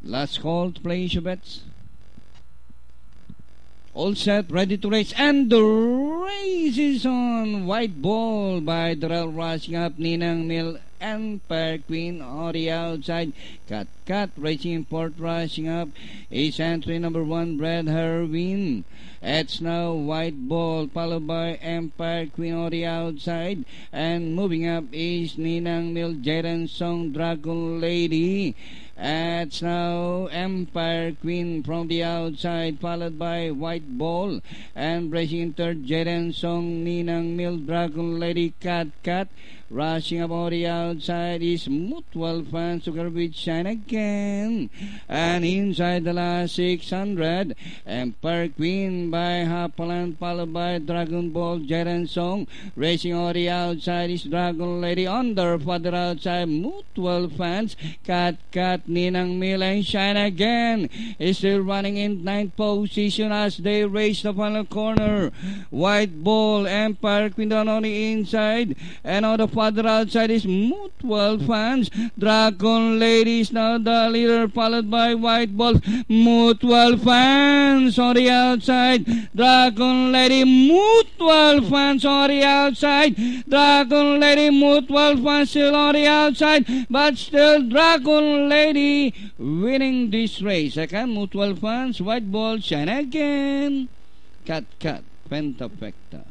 Last call to place your bets. All set, ready to race, and the race is on. White ball by Darrell, rushing up. Ninang Mill, Empire Queen on the outside. Cut, racing in fourth, rushing up is entry number 1, Red Herwin. It's now White Ball, followed by Empire Queen on the outside. And moving up is Ninang Mill, Jaden Song, Dragon Lady. It's now Empire Queen from the outside, followed by White Ball. And racing in third, Jaden Song, Ninang Mill, Dragon Lady, Cut. Rushing up on the outside is Mutual Fans, together with Shine Again. And inside the last 600, Empire Queen by Hapalan, followed by Dragon Ball, Jaden Song. Racing on the outside is Dragon Lady. Under further outside, Mutual Fans, Cut, Ninang Mill, and Shine Again is still running in 9th position as they race the final corner. White Ball, Empire Queen down on the inside, and on the further outside is Mutual Fans. Dragon Lady is now the leader, followed by White Ball. Mutual Fans on the outside. Dragon Lady, Mutual Fans on the outside. Dragon Lady, Mutual Fans still on the outside, but still Dragon Lady winning this race. Second, Mutual Fans, White Ball, Shine Again. Cut, Pentafecta.